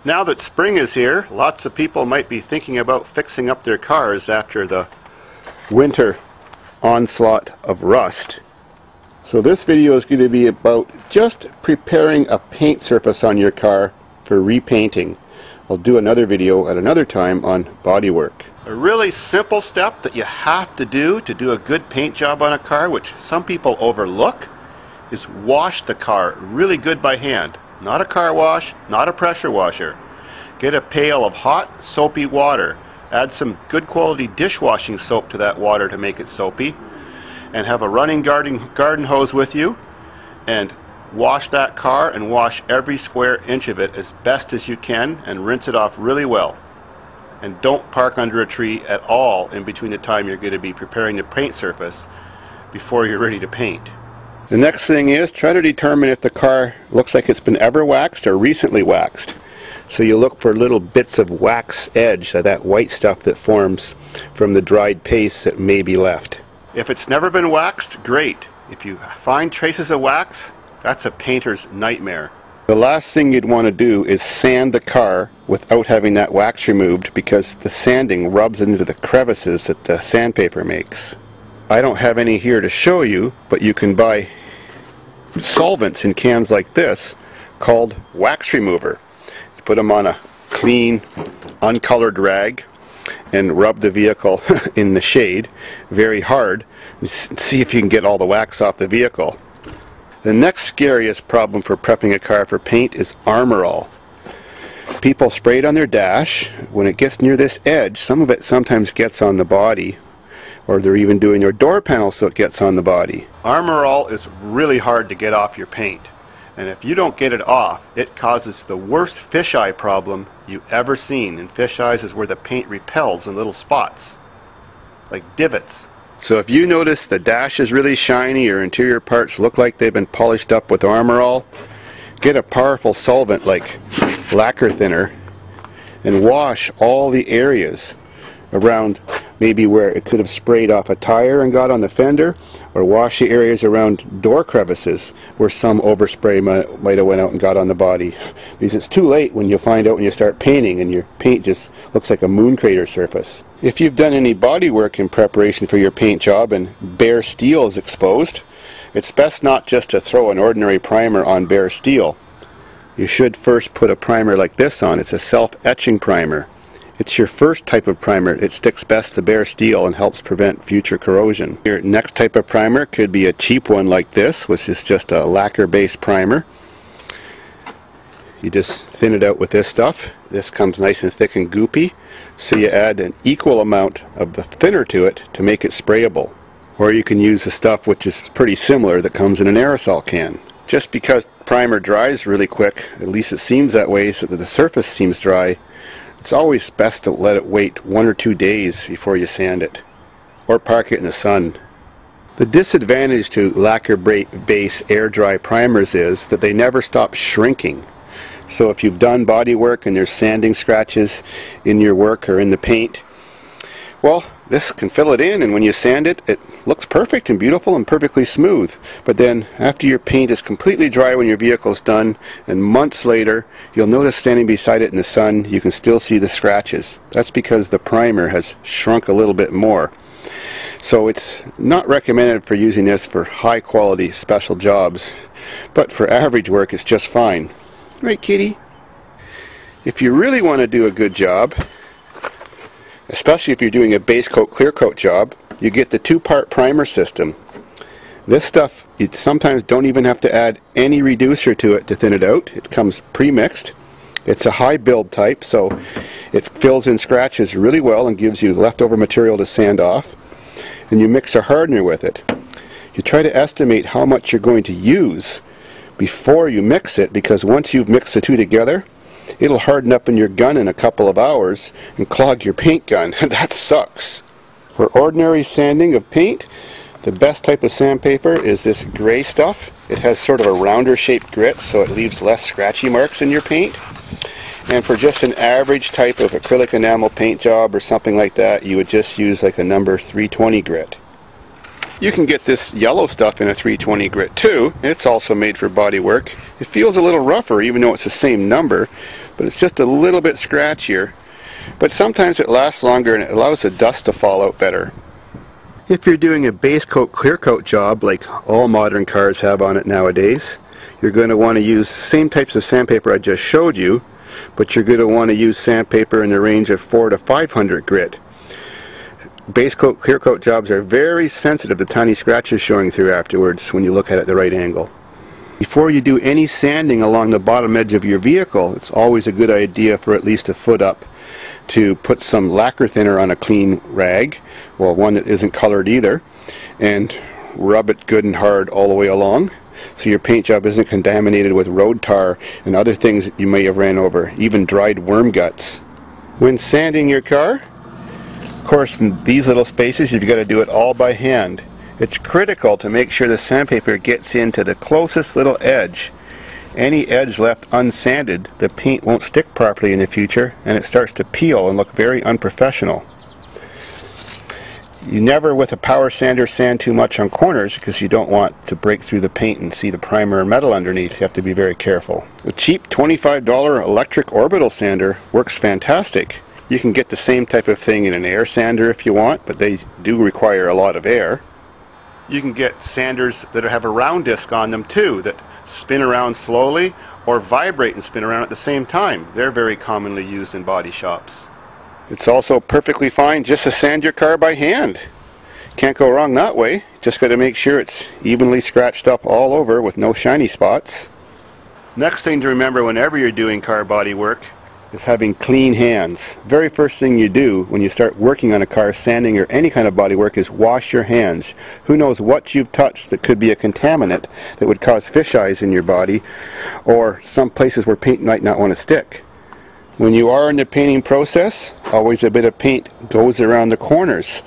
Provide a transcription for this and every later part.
Now that spring is here, lots of people might be thinking about fixing up their cars after the winter onslaught of rust. So this video is going to be about just preparing a paint surface on your car for repainting. I'll do another video at another time on bodywork. A really simple step that you have to do a good paint job on a car, which some people overlook, is wash the car really good by hand. Not a car wash, not a pressure washer. Get a pail of hot, soapy water. Add some good quality dishwashing soap to that water to make it soapy. And have a running garden hose with you. And wash that car and wash every square inch of it as best as you can and rinse it off really well. And don't park under a tree at all in between the time you're going to be preparing the paint surface before you're ready to paint. The next thing is try to determine if the car looks like it's been ever waxed or recently waxed. So you look for little bits of wax edge, that white stuff that forms from the dried paste that may be left. If it's never been waxed, great. If you find traces of wax, that's a painter's nightmare. The last thing you'd want to do is sand the car without having that wax removed, because the sanding rubs into the crevices that the sandpaper makes. I don't have any here to show you, but you can buy solvents in cans like this called wax remover. You put them on a clean, uncolored rag and rub the vehicle in the shade very hard and see if you can get all the wax off the vehicle. The next scariest problem for prepping a car for paint is Armor All. People spray it on their dash. When it gets near this edge, some of it sometimes gets on the body, or they're even doing their door panel so it gets on the body. Armor All is really hard to get off your paint, and if you don't get it off, it causes the worst fisheye problem you've ever seen. And fisheyes is where the paint repels in little spots, like divots. So if you notice the dash is really shiny or interior parts look like they've been polished up with Armor All, get a powerful solvent like lacquer thinner and wash all the areas around, maybe where it could have sprayed off a tire and got on the fender, or wash the areas around door crevices where some overspray might have went out and got on the body. Because it's too late when you find out when you start painting and your paint just looks like a moon crater surface. If you've done any body work in preparation for your paint job and bare steel is exposed, it's best not just to throw an ordinary primer on bare steel. You should first put a primer like this on. It's a self-etching primer. It's your first type of primer. It sticks best to bare steel and helps prevent future corrosion. Your next type of primer could be a cheap one like this, which is just a lacquer-based primer. You just thin it out with this stuff. This comes nice and thick and goopy, so you add an equal amount of the thinner to it to make it sprayable. Or you can use the stuff which is pretty similar that comes in an aerosol can. Just because primer dries really quick, at least it seems that way so that the surface seems dry, it's always best to let it wait 1 or 2 days before you sand it, or park it in the sun. The disadvantage to lacquer-based air-dry primers is that they never stop shrinking. So if you've done body work and there's sanding scratches in your work or in the paint, well, this can fill it in, and when you sand it, it looks perfect and beautiful and perfectly smooth. But then after your paint is completely dry when your vehicle's done, and months later, you'll notice standing beside it in the sun, you can still see the scratches. That's because the primer has shrunk a little bit more. So it's not recommended for using this for high quality special jobs, but for average work it's just fine. Right, kitty? If you really want to do a good job, especially if you're doing a base coat clear coat job, you get the 2-part primer system. This stuff, you sometimes don't even have to add any reducer to it to thin it out. It comes pre-mixed. It's a high build type, so it fills in scratches really well and gives you leftover material to sand off. And you mix a hardener with it. You try to estimate how much you're going to use before you mix it, because once you've mixed the two together, it'll harden up in your gun in a couple of hours and clog your paint gun. That sucks. For ordinary sanding of paint, the best type of sandpaper is this gray stuff. It has sort of a rounder shaped grit, so it leaves less scratchy marks in your paint. And for just an average type of acrylic enamel paint job or something like that, you would just use like a number 320 grit. You can get this yellow stuff in a 320 grit too. It's also made for body work. It feels a little rougher even though it's the same number, but it's just a little bit scratchier. But sometimes it lasts longer and it allows the dust to fall out better. If you're doing a base coat, clear coat job like all modern cars have on it nowadays, you're going to want to use the same types of sandpaper I just showed you, but you're going to want to use sandpaper in the range of 400 to 500 grit. Base coat, clear coat jobs are very sensitive to tiny scratches showing through afterwards when you look at it at the right angle. Before you do any sanding along the bottom edge of your vehicle, it's always a good idea for at least a foot up to put some lacquer thinner on a clean rag, well, one that isn't colored either, and rub it good and hard all the way along so your paint job isn't contaminated with road tar and other things that you may have ran over, even dried worm guts. When sanding your car, of course, in these little spaces, you've got to do it all by hand. It's critical to make sure the sandpaper gets into the closest little edge. Any edge left unsanded, the paint won't stick properly in the future, and it starts to peel and look very unprofessional. You never, with a power sander, sand too much on corners because you don't want to break through the paint and see the primer and metal underneath. You have to be very careful. A cheap $25 electric orbital sander works fantastic. You can get the same type of thing in an air sander if you want, but they do require a lot of air. You can get sanders that have a round disc on them too, that spin around slowly or vibrate and spin around at the same time. They're very commonly used in body shops. It's also perfectly fine just to sand your car by hand. Can't go wrong that way. Just got to make sure it's evenly scratched up all over with no shiny spots. Next thing to remember whenever you're doing car body work is having clean hands. Very first thing you do when you start working on a car, sanding or any kind of body work, is wash your hands. Who knows what you've touched that could be a contaminant that would cause fish eyes in your body, or some places where paint might not want to stick. When you are in the painting process, always a bit of paint goes around the corners,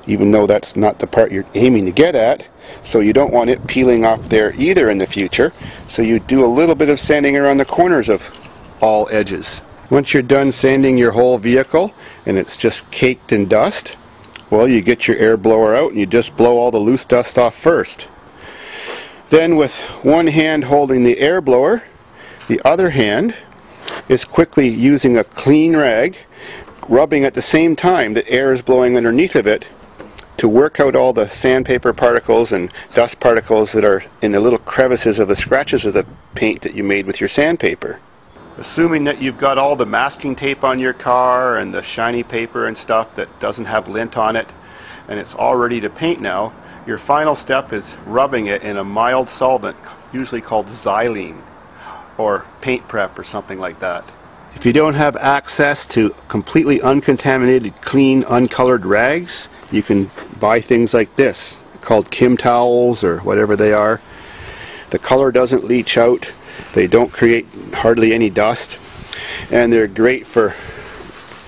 even though that's not the part you're aiming to get at, so you don't want it peeling off there either in the future. So you do a little bit of sanding around the corners of all edges. Once you're done sanding your whole vehicle and it's just caked in dust, well, you get your air blower out and you just blow all the loose dust off first. Then with one hand holding the air blower, the other hand is quickly using a clean rag, rubbing at the same time that air is blowing underneath of it to work out all the sandpaper particles and dust particles that are in the little crevices of the scratches of the paint that you made with your sandpaper. Assuming that you've got all the masking tape on your car and the shiny paper and stuff that doesn't have lint on it and it's all ready to paint now, your final step is rubbing it in a mild solvent, usually called xylene or paint prep or something like that. If you don't have access to completely uncontaminated, clean, uncolored rags, you can buy things like this, called Kim towels or whatever they are. The color doesn't leach out, they don't create hardly any dust, and they're great for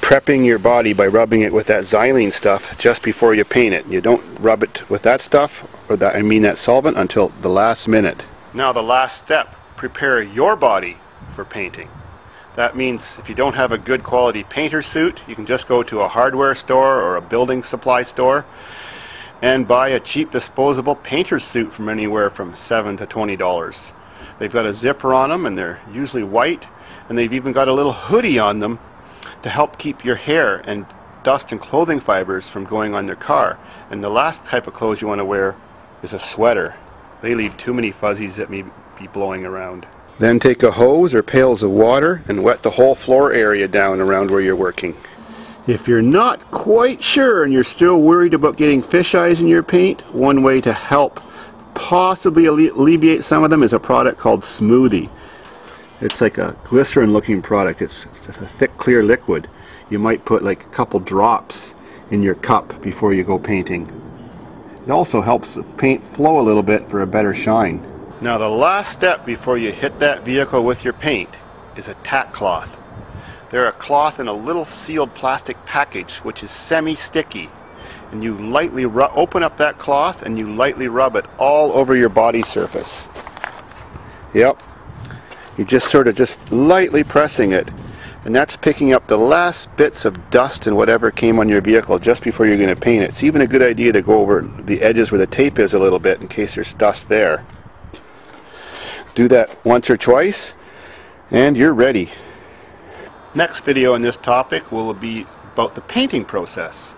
prepping your body by rubbing it with that xylene stuff just before you paint it. You don't rub it with that stuff, or that solvent, until the last minute. Now the last step, prepare your body for painting. That means if you don't have a good quality painter suit, you can just go to a hardware store or a building supply store and buy a cheap disposable painter suit from anywhere from $7 to $20. They've got a zipper on them and they're usually white, and they've even got a little hoodie on them to help keep your hair and dust and clothing fibers from going on your car. And the last type of clothes you want to wear is a sweater. They leave too many fuzzies that may be blowing around. Then take a hose or pails of water and wet the whole floor area down around where you're working. If you're not quite sure and you're still worried about getting fish eyes in your paint, one way to help possibly alleviate some of them is a product called Smoothie. It's like a glycerin looking product. It's a thick clear liquid. You might put like a couple drops in your cup before you go painting. It also helps the paint flow a little bit for a better shine. Now the last step before you hit that vehicle with your paint is a tack cloth. They're a cloth in a little sealed plastic package which is semi-sticky, and you lightly open up that cloth and you lightly rub it all over your body surface. Yep, you just lightly pressing it, and that's picking up the last bits of dust and whatever came on your vehicle just before you're going to paint it. It's even a good idea to go over the edges where the tape is a little bit in case there's dust there. Do that once or twice and you're ready. Next video on this topic will be about the painting process.